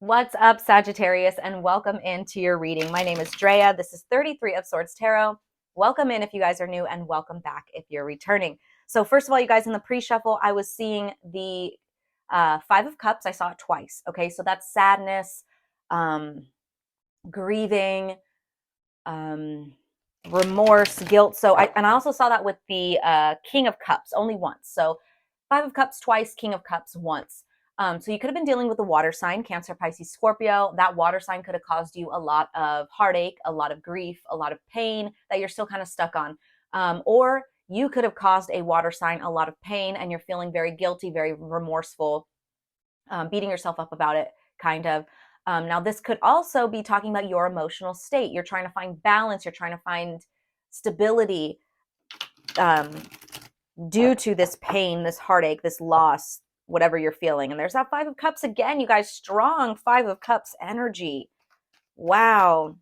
What's up, Sagittarius, and welcome into your reading. My name is Drea. This is 33 of Swords Tarot. Welcome in if you guys are new, and welcome back if you're returning. So first of all, you guys, in the pre-shuffle, I was seeing the Five of Cups. I saw it twice. Okay, so that's sadness, grieving, remorse, guilt. And I also saw that with the King of Cups only once. So Five of Cups twice, King of Cups once. So you could have been dealing with a water sign, Cancer, Pisces, Scorpio. That water sign could have caused you a lot of heartache, a lot of grief, a lot of pain that you're still kind of stuck on. Or you could have caused a water sign a lot of pain and you're feeling very guilty, very remorseful, beating yourself up about it, kind of. Now, this could also be talking about your emotional state. You're trying to find balance. You're trying to find stability due to this pain, this heartache, this loss, whatever you're feeling. And there's that Five of Cups again, you guys. Strong Five of Cups energy. Wow.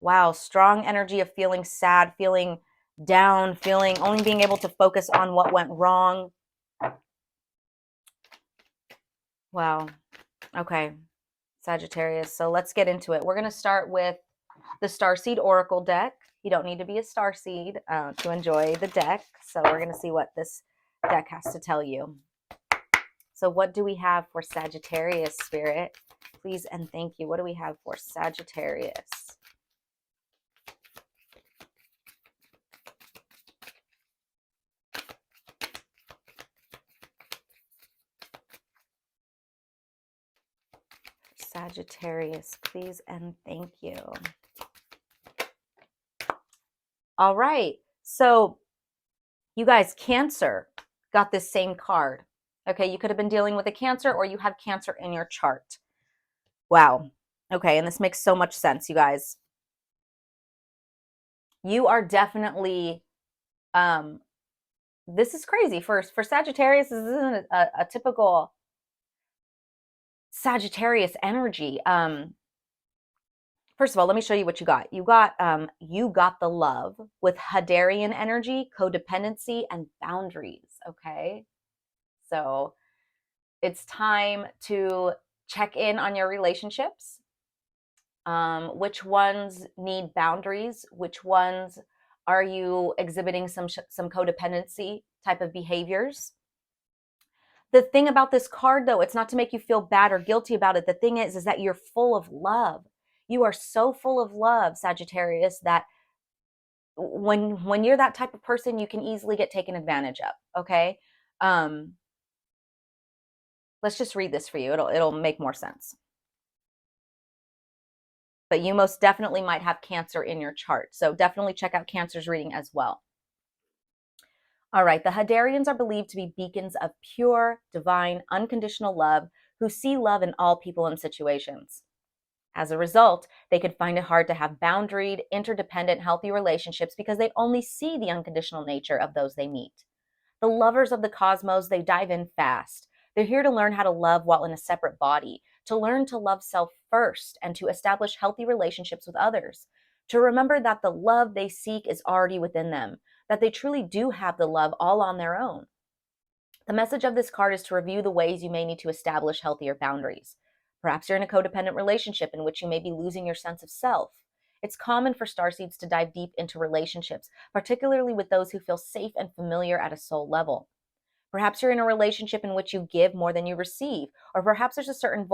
Wow. Strong energy of feeling sad, feeling down, feeling only being able to focus on what went wrong. Wow. Okay, Sagittarius. So let's get into it. We're going to start with the Starseed Oracle deck. You don't need to be a starseed to enjoy the deck. So we're going to see what this deck has to tell you. So what do we have for Sagittarius, Spirit? Please and thank you. What do we have for Sagittarius? Sagittarius, please and thank you. All right. So you guys, Cancer got this same card. Okay, you could have been dealing with a Cancer or you have Cancer in your chart. Wow. Okay, and this makes so much sense, you guys. You are definitely, this is crazy. For Sagittarius, this isn't a typical Sagittarius energy. First of all, let me show you what you got. You got the love with Hadarian energy, codependency, and boundaries. Okay, so it's time to check in on your relationships. Which ones need boundaries? Which ones are you exhibiting some codependency type of behaviors? The thing about this card, though, it's not to make you feel bad or guilty about it. The thing is that you're full of love. You are so full of love, Sagittarius, that when you're that type of person, you can easily get taken advantage of. Okay, let's just read this for you. It'll make more sense. But you most definitely might have Cancer in your chart, so definitely check out Cancer's reading as well. All right, the Hadarians are believed to be beacons of pure, divine, unconditional love who see love in all people and situations. As a result, they could find it hard to have boundaried, interdependent, healthy relationships because they only see the unconditional nature of those they meet. The lovers of the cosmos, they dive in fast. They're here to learn how to love while in a separate body, to learn to love self first, and to establish healthy relationships with others. To remember that the love they seek is already within them, that they truly do have the love all on their own. The message of this card is to review the ways you may need to establish healthier boundaries. Perhaps you're in a codependent relationship in which you may be losing your sense of self. It's common for starseeds to dive deep into relationships, particularly with those who feel safe and familiar at a soul level. Perhaps you're in a relationship in which you give more than you receive, or perhaps there's a certain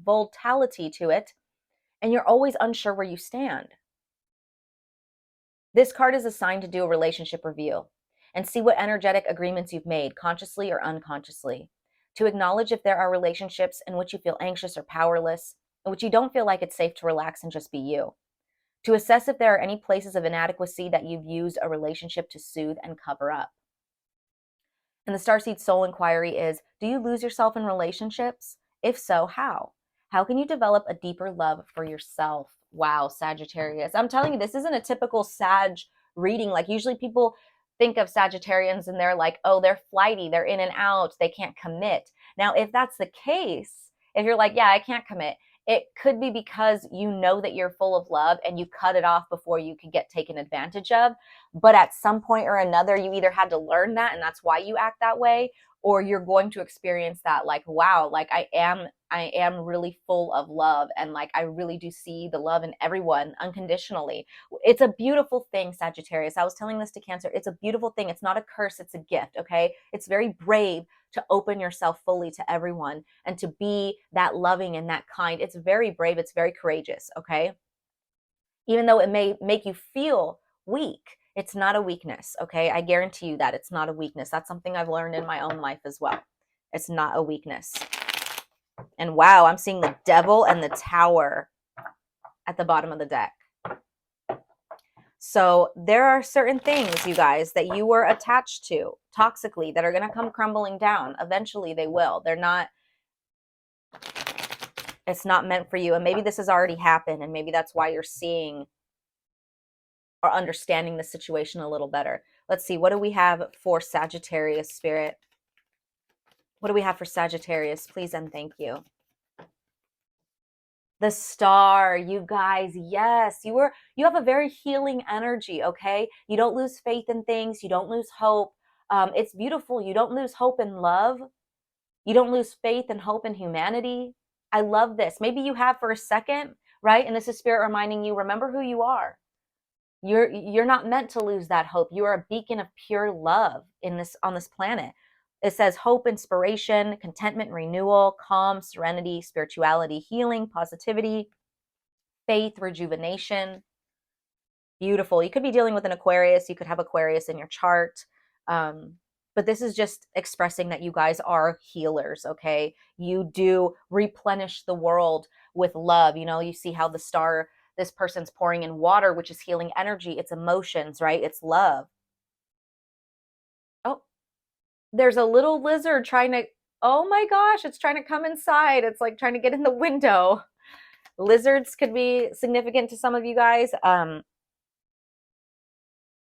volatility to it, and you're always unsure where you stand. This card is assigned to do a relationship review and see what energetic agreements you've made, consciously or unconsciously. To acknowledge if there are relationships in which you feel anxious or powerless, in which you don't feel like it's safe to relax and just be you. To assess if there are any places of inadequacy that you've used a relationship to soothe and cover up. And the Starseed Soul Inquiry is, do you lose yourself in relationships? If so, how? How can you develop a deeper love for yourself? Wow, Sagittarius. I'm telling you, this isn't a typical Sag reading. Like usually people think of Sagittarians and they're like, oh, they're flighty, they're in and out, they can't commit. Now, if that's the case, if you're like, yeah, I can't commit, it could be because you know that you're full of love and you cut it off before you could get taken advantage of. But at some point or another, you either had to learn that and that's why you act that way, or you're going to experience that like, wow, like I I am really full of love, and like I really do see the love in everyone unconditionally. It's a beautiful thing, Sagittarius. I was telling this to Cancer. It's a beautiful thing. It's not a curse, it's a gift, okay? It's very brave to open yourself fully to everyone and to be that loving and that kind. It's very brave, it's very courageous, okay? Even though it may make you feel weak, it's not a weakness, okay? I guarantee you that it's not a weakness. That's something I've learned in my own life as well. It's not a weakness. And wow, I'm seeing the Devil and the Tower at the bottom of the deck. So there are certain things, you guys, that you were attached to toxically that are going to come crumbling down. Eventually they will. It's not meant for you. And maybe this has already happened, and maybe that's why you're seeing or understanding the situation a little better. Let's see, what do we have for Sagittarius, Spirit? What do we have for Sagittarius? Please and thank you. The Star, you guys, yes, you have a very healing energy, okay? You don't lose faith in things. You don't lose hope. It's beautiful. You don't lose hope in love. You don't lose faith and hope in humanity. I love this. Maybe you have for a second, right? And this is Spirit reminding you, remember who you are. You're not meant to lose that hope. You are a beacon of pure love on this planet. It says hope, inspiration, contentment, renewal, calm, serenity, spirituality, healing, positivity, faith, rejuvenation. Beautiful. You could be dealing with an Aquarius. You could have Aquarius in your chart. But this is just expressing that you guys are healers, okay? You do replenish the world with love. You know, you see how the star, this person's pouring in water, which is healing energy. It's emotions, right? It's love. Oh, there's a little lizard trying to, oh my gosh, it's trying to come inside. It's like trying to get in the window. Lizards could be significant to some of you guys.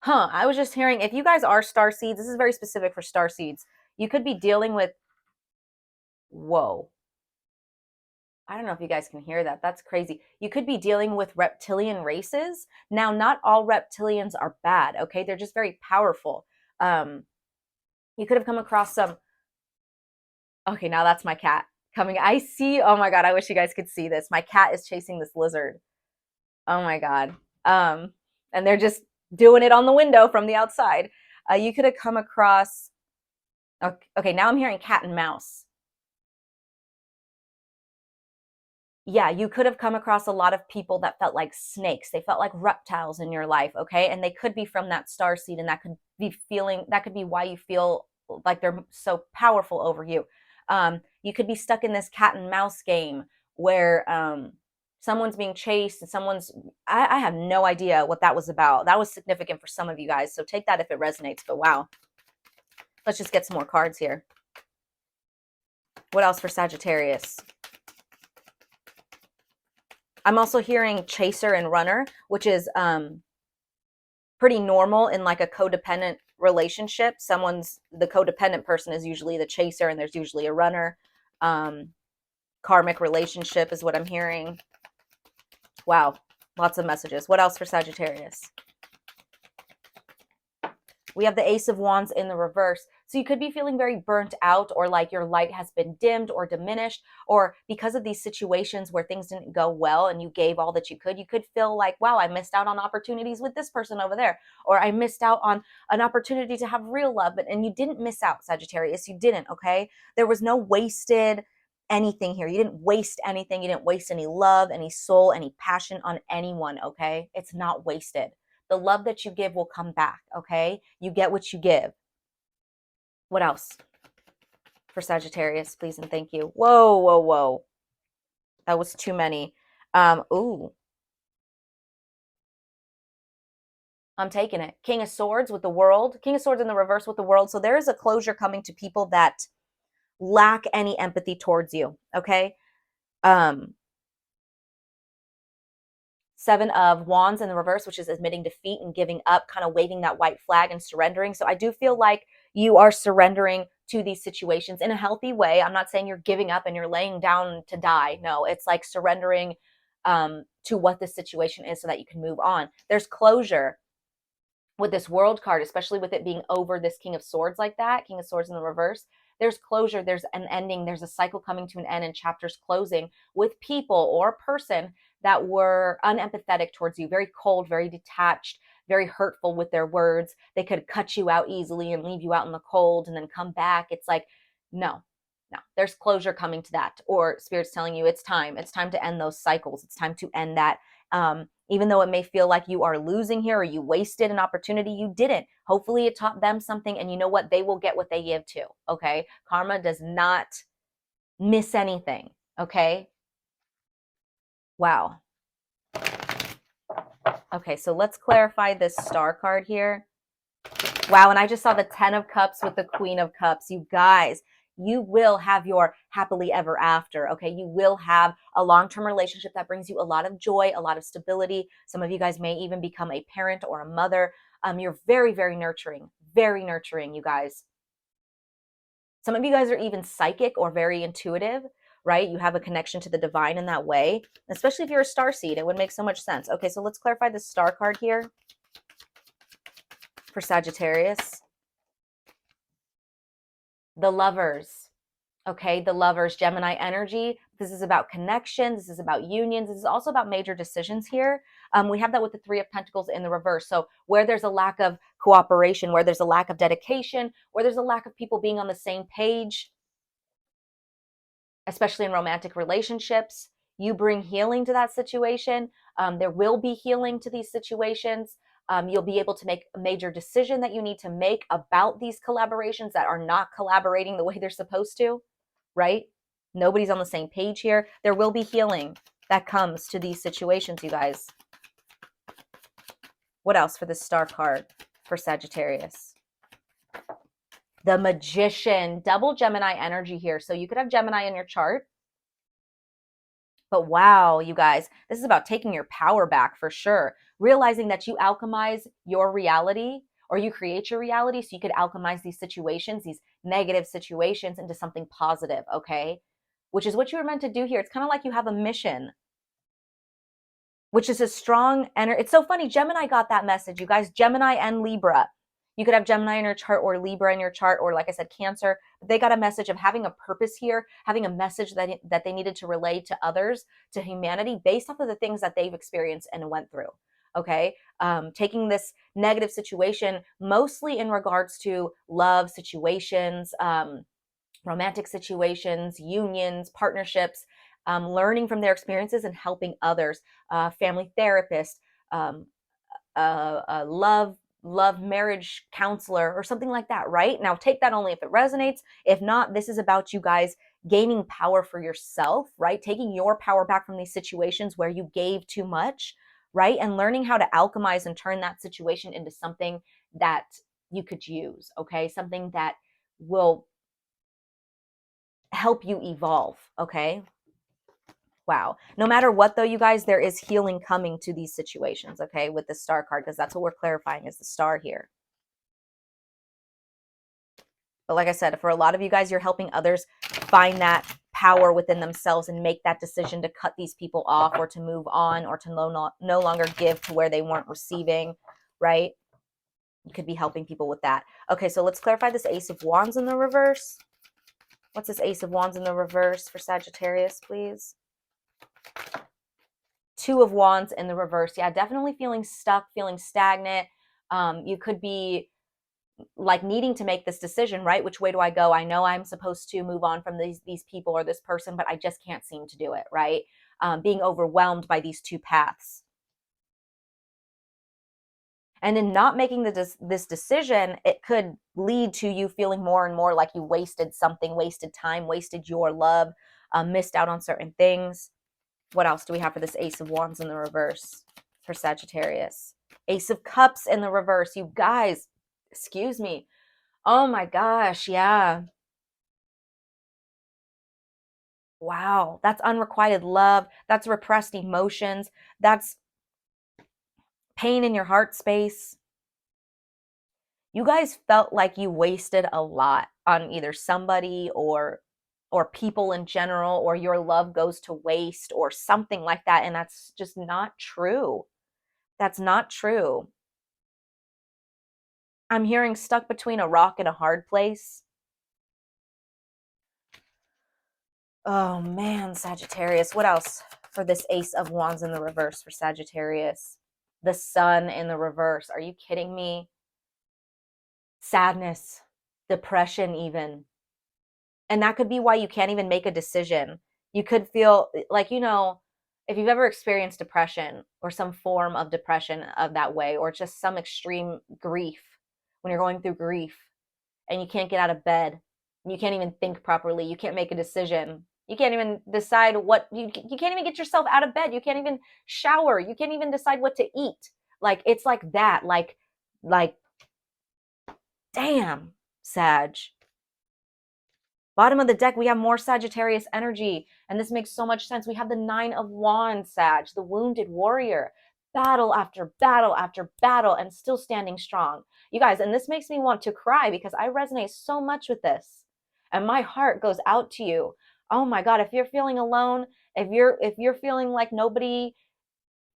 I was just hearing, if you guys are star seeds, this is very specific for star seeds. You could be dealing with, whoa. I don't know if you guys can hear that. That's crazy. You could be dealing with reptilian races. Now, not all reptilians are bad, okay? They're just very powerful. You could have come across some, okay, now that's my cat coming. I see, oh my God, I wish you guys could see this. My cat is chasing this lizard. Oh my God. And they're just doing it on the window from the outside. You could have come across, okay, now I'm hearing cat and mouse. Yeah, you could have come across a lot of people that felt like snakes. They felt like reptiles in your life, okay? And they could be from that star seed, and that could be why you feel like they're so powerful over you. You could be stuck in this cat and mouse game where someone's being chased and I have no idea what that was about. That was significant for some of you guys, so take that if it resonates, but wow. Let's just get some more cards here. What else for Sagittarius? I'm also hearing chaser and runner, which is pretty normal in like a codependent relationship. The codependent person is usually the chaser, and there's usually a runner. Karmic relationship is what I'm hearing. Wow, lots of messages. What else for Sagittarius? We have the Ace of Wands in the reverse. So you could be feeling very burnt out, or like your light has been dimmed or diminished, or because of these situations where things didn't go well and you gave all that you could feel like, wow, I missed out on opportunities with this person over there, or I missed out on an opportunity to have real love. And you didn't miss out, Sagittarius. You didn't, okay? There was no wasted anything here. You didn't waste anything. You didn't waste any love, any soul, any passion on anyone, okay? It's not wasted. The love that you give will come back, okay? You get what you give. What else for Sagittarius, please and thank you? Whoa, whoa, whoa. That was too many. Ooh. I'm taking it. King of Swords with the World. King of Swords in the reverse with the World. So there is a closure coming to people that lack any empathy towards you, okay? Seven of Wands in the reverse, which is admitting defeat and giving up, kind of waving that white flag and surrendering. So I do feel like you are surrendering to these situations in a healthy way. I'm not saying you're giving up and you're laying down to die. No, it's like surrendering to what the situation is so that you can move on. There's closure with this World card, especially with it being over this King of Swords like that, King of Swords in the reverse. there's closure, there's an ending, there's a cycle coming to an end and chapters closing with people or a person that were unempathetic towards you, very cold, very detached, very hurtful with their words. They could cut you out easily and leave you out in the cold and then come back. It's like, no, no, there's closure coming to that. Or Spirit's telling you it's time to end those cycles. It's time to end that. Even though it may feel like you are losing here or you wasted an opportunity, you didn't. Hopefully it taught them something, and you know what? They will get what they give too, okay? Karma does not miss anything, okay? Wow. Okay, so let's clarify this star card here. Wow, and I just saw the 10 of Cups with the Queen of Cups. You guys, you will have your happily ever after, okay? You will have a long-term relationship that brings you a lot of joy, a lot of stability. Some of you guys may even become a parent or a mother. You're very, very nurturing, you guys. Some of you guys are even psychic or very intuitive, right? You have a connection to the divine in that way, especially if you're a star seed. It would make so much sense. Okay, so let's clarify the star card here for Sagittarius. The Lovers. Okay, the Lovers, Gemini energy. This is about connection. This is about unions. This is also about major decisions here. We have that with the Three of Pentacles in the reverse. So where there's a lack of cooperation, where there's a lack of dedication, where there's a lack of people being on the same page, especially in romantic relationships, you bring healing to that situation. There will be healing to these situations. You'll be able to make a major decision that you need to make about these collaborations that are not collaborating the way they're supposed to, right? Nobody's on the same page here. There will be healing that comes to these situations, you guys. What else for this star card for Sagittarius? The Magician, double Gemini energy here. So you could have Gemini in your chart. But wow, you guys, this is about taking your power back for sure. Realizing that you alchemize your reality, or you create your reality so you could alchemize these situations, these negative situations, into something positive, okay? Which is what you were meant to do here. It's kind of like you have a mission, which is a strong energy. It's so funny. Gemini got that message, you guys. Gemini and Libra. You could have Gemini in your chart or Libra in your chart, or like I said, Cancer. But they got a message of having a purpose here, having a message that they needed to relay to others, to humanity, based off of the things that they've experienced and went through. Okay, taking this negative situation, mostly in regards to love situations, romantic situations, unions, partnerships, learning from their experiences and helping others, family therapist, love marriage counselor, or something like that, right? Now take that only if it resonates. If not, this is about you guys gaining power for yourself, right? Taking your power back from these situations where you gave too much, right? And learning how to alchemize and turn that situation into something that you could use, okay? Something that will help you evolve, okay? Wow. No matter what, though, you guys, there is healing coming to these situations, okay, with the star card, because that's what we're clarifying is the star here. But like I said, for a lot of you guys, you're helping others find that power within themselves and make that decision to cut these people off, or to move on, or to no longer give to where they weren't receiving, right? You could be helping people with that. Okay, so let's clarify this Ace of Wands in the reverse. What's this Ace of Wands in the reverse for Sagittarius, please? Two of Wands in the reverse. Yeah, definitely feeling stuck, feeling stagnant. You could be like needing to make this decision, right? Which way do I go? I know I'm supposed to move on from these people or this person, but I just can't seem to do it, right? Being overwhelmed by these two paths. And in not making this decision, it could lead to you feeling more and more like you wasted something, wasted time, wasted your love, missed out on certain things. What else do we have for this Ace of Wands in the reverse for Sagittarius? Ace of Cups in the reverse. You guys, excuse me. Oh my gosh, yeah. Wow, that's unrequited love. That's repressed emotions. That's pain in your heart space. You guys felt like you wasted a lot on either somebody or people in general, or your love goes to waste or something like that, and that's just not true. That's not true. I'm hearing stuck between a rock and a hard place. Oh man, Sagittarius. What else for this Ace of Wands in the reverse for Sagittarius? The Sun in the reverse. Are you kidding me? Sadness, depression even. And that could be why you can't even make a decision. You could feel like, if you've ever experienced depression or some form of depression of that way, or just some extreme grief, when you're going through grief and you can't get out of bed, you can't even think properly, you can't make a decision, you can't even decide you can't even get yourself out of bed, you can't even shower, you can't even decide what to eat. Like, it's like that. Like, damn, Sag. Bottom of the deck, we have more Sagittarius energy, and this makes so much sense. We have the Nine of Wands, Sag, the wounded warrior, battle after battle after battle, and still standing strong. You guys, and this makes me want to cry because I resonate so much with this, and my heart goes out to you. Oh my God, if you're feeling alone, if you're feeling like nobody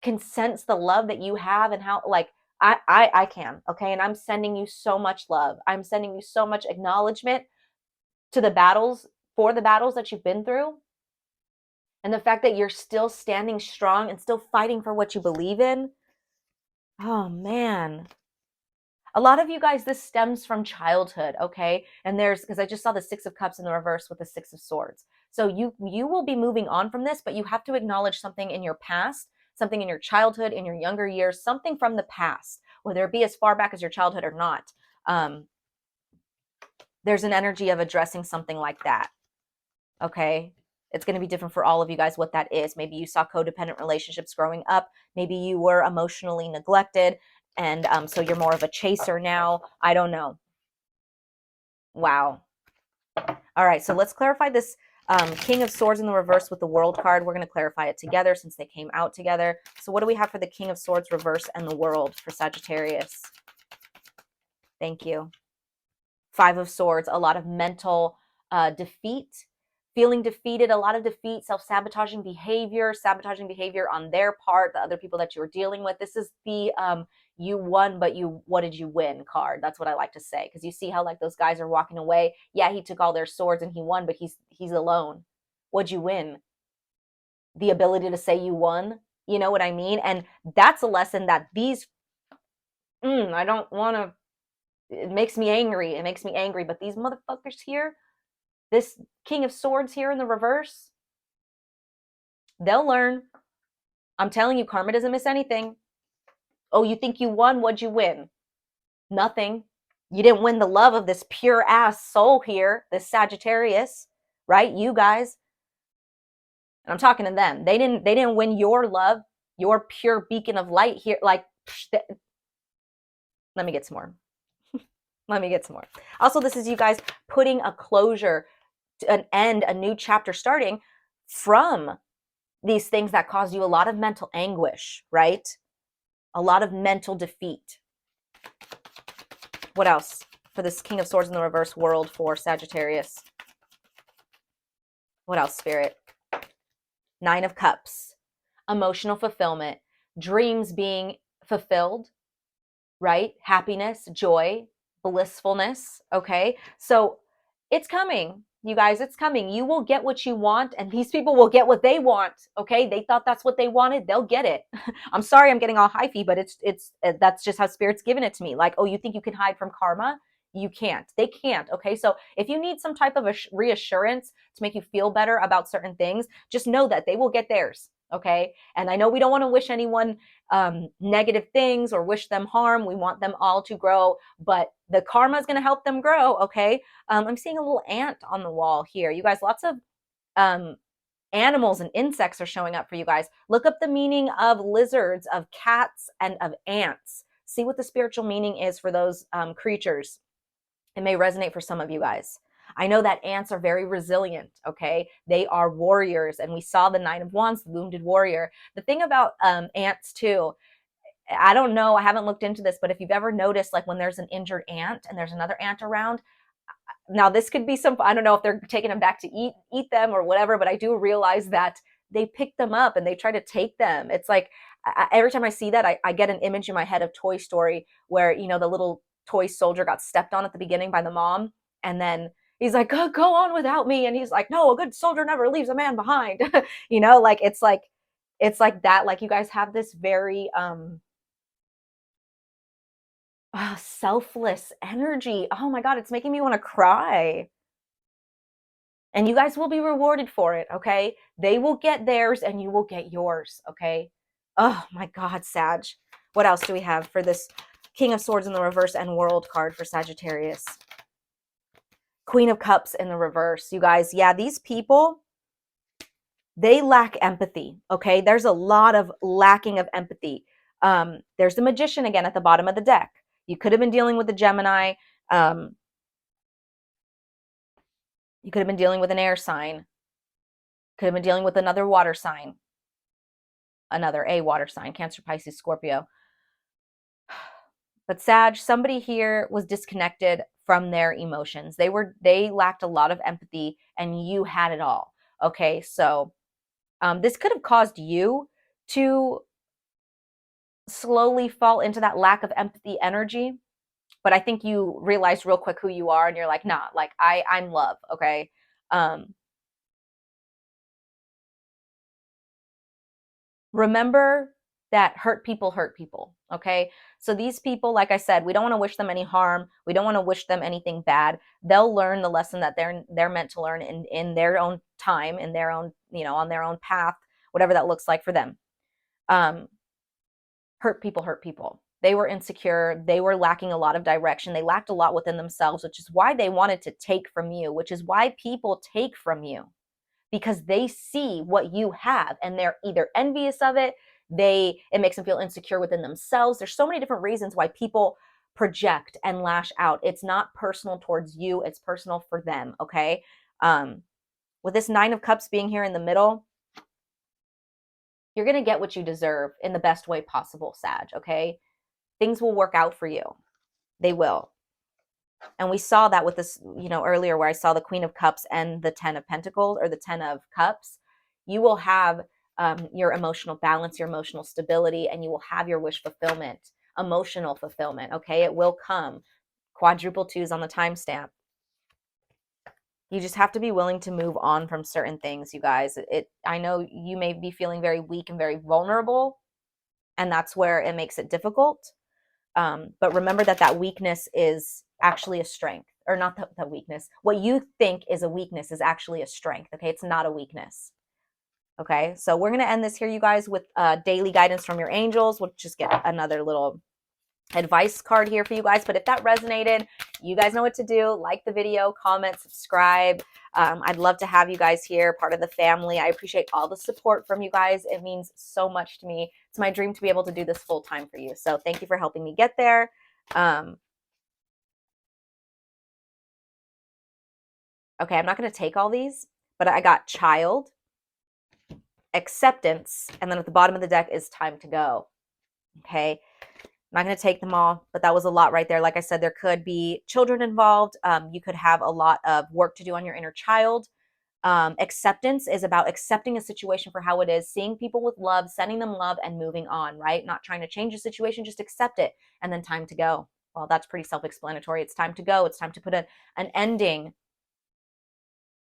can sense the love that you have, and how, like, I can, okay? And I'm sending you so much love. I'm sending you so much acknowledgement to the battles, for the battles that you've been through, and the fact that you're still standing strong and still fighting for what you believe in. Oh man, a lot of you guys, this stems from childhood, okay? And because I just saw the Six of Cups in the reverse with the Six of Swords. So you will be moving on from this, but you have to acknowledge something in your past, something in your childhood, in your younger years, something from the past, whether it be as far back as your childhood or not. There's an energy of addressing something like that, okay? It's going to be different for all of you guys what that is. Maybe you saw codependent relationships growing up. Maybe you were emotionally neglected, and so you're more of a chaser now. I don't know. Wow. All right, so let's clarify this King of Swords in the reverse with the World card. We're going to clarify it together since they came out together. So what do we have for the King of Swords reverse and the World for Sagittarius? Thank you. Five of Swords, a lot of mental defeat, feeling defeated, a lot of defeat, self-sabotaging behavior on their part, the other people that you were dealing with. This is the you won, but what did you win card. That's what I like to say, because you see how, like, those guys are walking away. Yeah, he took all their swords and he won, but he's alone. What'd you win? The ability to say you won. You know what I mean? And that's a lesson that these, I don't want to, it makes me angry. It makes me angry. But these motherfuckers here, this King of Swords here in the reverse, they'll learn. I'm telling you, karma doesn't miss anything. Oh, you think you won? What'd you win? Nothing. You didn't win the love of this pure ass soul here, this Sagittarius, right? You guys. And I'm talking to them. They didn't win your love, your pure beacon of light here. Like, let me get some more. Let me get some more. Also, this is you guys putting a closure, an end, a new chapter starting from these things that caused you a lot of mental anguish, right? A lot of mental defeat. What else for this King of Swords in the reverse World for Sagittarius? What else, Spirit? Nine of Cups, emotional fulfillment, dreams being fulfilled, right? Happiness, joy, blissfulness, okay? So it's coming, you guys, it's coming. You will get what you want, and these people will get what they want, okay? They thought that's what they wanted, they'll get it. I'm sorry I'm getting all hyphy, but it's that's just how Spirit's given it to me. Like, oh, you think you can hide from karma? You can't. They can't, okay? So if you need some type of a reassurance to make you feel better about certain things, just know that they will get theirs, okay? And I know we don't want to wish anyone negative things or wish them harm. We want them all to grow, but the karma is going to help them grow, okay? I'm seeing a little ant on the wall here. You guys, lots of animals and insects are showing up for you guys. Look up the meaning of lizards, of cats, and of ants. See what the spiritual meaning is for those creatures. It may resonate for some of you guys. I know that ants are very resilient, okay? They are warriors, and we saw the Nine of Wands, the wounded warrior. The thing about ants too, I don't know, I haven't looked into this, but if you've ever noticed, like, when there's an injured ant and there's another ant around, now this could be some, I don't know if they're taking them back to eat them or whatever, but I do realize that they pick them up and they try to take them. It's like, every time I see that, I get an image in my head of Toy Story where, the little toy soldier got stepped on at the beginning by the mom, and then He's like, go on without me. And he's like, no, a good soldier never leaves a man behind. You know, like it's like that. Like you guys have this very selfless energy. Oh my God, it's making me want to cry. And you guys will be rewarded for it, okay? They will get theirs and you will get yours, okay? Oh my God, Sag. What else do we have for this King of Swords in the reverse and World card for Sagittarius? Queen of Cups in the reverse. You guys, yeah, these people, they lack empathy, okay? There's a lot of lacking of empathy. There's the Magician again at the bottom of the deck. You could have been dealing with the Gemini. You could have been dealing with an air sign. Could have been dealing with another water sign. A water sign, Cancer, Pisces, Scorpio. But Sag, somebody here was disconnected from their emotions. They lacked a lot of empathy and you had it all. Okay, so this could have caused you to slowly fall into that lack of empathy energy. But I think you realized real quick who you are and you're like, nah, like I'm love, okay? Remember that hurt people, okay? So these people, like I said, we don't want to wish them any harm. We don't want to wish them anything bad. They'll learn the lesson that they're meant to learn in their own time, in their own, you know, on their own path, whatever that looks like for them. Hurt people. They were insecure. They were lacking a lot of direction. They lacked a lot within themselves, which is why they wanted to take from you, which is why people take from you. Because they see what you have and they're either envious of it, it makes them feel insecure within themselves. There's so many different reasons why people project and lash out. It's not personal towards you, it's personal for them, okay? With this 9 of Cups being here in the middle, you're going to get what you deserve in the best way possible, Sag, okay? Things will work out for you. They will. And we saw that with this, you know, earlier where I saw the Queen of Cups and the 10 of Pentacles or the 10 of Cups. You will have your emotional balance, your emotional stability, and you will have your wish fulfillment, emotional fulfillment, okay? It will come. Quadruple 2s on the timestamp. You just have to be willing to move on from certain things, you guys. I know you may be feeling very weak and very vulnerable, and that's where it makes it difficult. But remember that weakness is actually a strength, or not that weakness. What you think is a weakness is actually a strength, okay? It's not a weakness, okay? So we're going to end this here, you guys, with daily guidance from your angels. We'll just get another little advice card here for you guys. But if that resonated, you guys know what to do. Like the video, comment, subscribe. I'd love to have you guys here, part of the family. I appreciate all the support from you guys. It means so much to me. It's my dream to be able to do this full time for you. So thank you for helping me get there. Okay, I'm not going to take all these, but I got child, acceptance, and then at the bottom of the deck is time to go. Okay, I'm not going to take them all, but that was a lot right there. Like I said, there could be children involved. You could have a lot of work to do on your inner child. Acceptance is about accepting a situation for how it is, seeing people with love, sending them love, and moving on, right? Not trying to change the situation, just accept it. And then time to go. Well, that's pretty self-explanatory. It's time to go. It's time to put an ending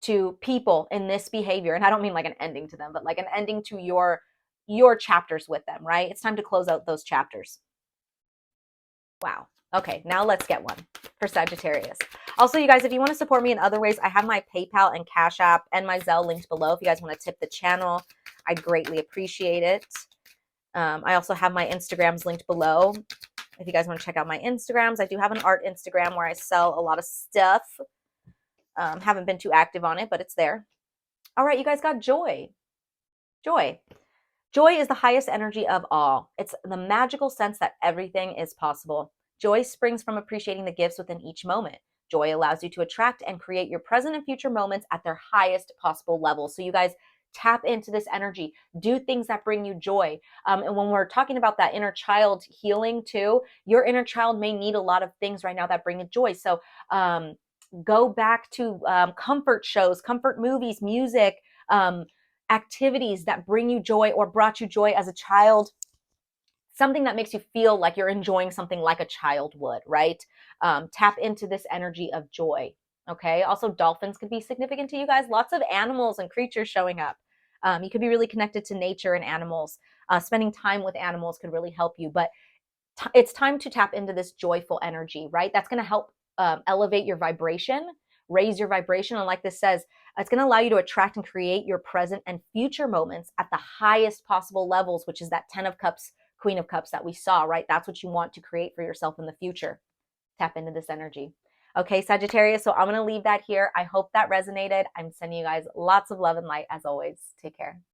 to people in this behavior. And I don't mean like an ending to them, but like an ending to your chapters with them, right? It's time to close out those chapters. Wow. Okay, now let's get one for Sagittarius. Also, you guys, if you want to support me in other ways, I have my PayPal and Cash App and my Zelle linked below. If you guys want to tip the channel, I'd greatly appreciate it. I also have my Instagrams linked below. If you guys want to check out my Instagrams, I do have an art Instagram where I sell a lot of stuff. Haven't been too active on it, but it's there. All right, you guys got joy. Joy. Joy is the highest energy of all. It's the magical sense that everything is possible. Joy springs from appreciating the gifts within each moment. Joy allows you to attract and create your present and future moments at their highest possible level. So you guys tap into this energy. Do things that bring you joy. And when we're talking about that inner child healing too, your inner child may need a lot of things right now that bring you joy. So go back to comfort shows, comfort movies, music, activities that bring you joy or brought you joy as a child. Something that makes you feel like you're enjoying something like a child would, right? Tap into this energy of joy. Okay. Also, dolphins could be significant to you guys. Lots of animals and creatures showing up. You could be really connected to nature and animals. Spending time with animals could really help you. But it's time to tap into this joyful energy, right? That's going to help elevate your vibration, raise your vibration. And like this says, it's going to allow you to attract and create your present and future moments at the highest possible levels, which is that 10 of Cups, Queen of Cups that we saw, right? That's what you want to create for yourself in the future. Tap into this energy. Okay, Sagittarius, so I'm going to leave that here. I hope that resonated. I'm sending you guys lots of love and light as always. Take care.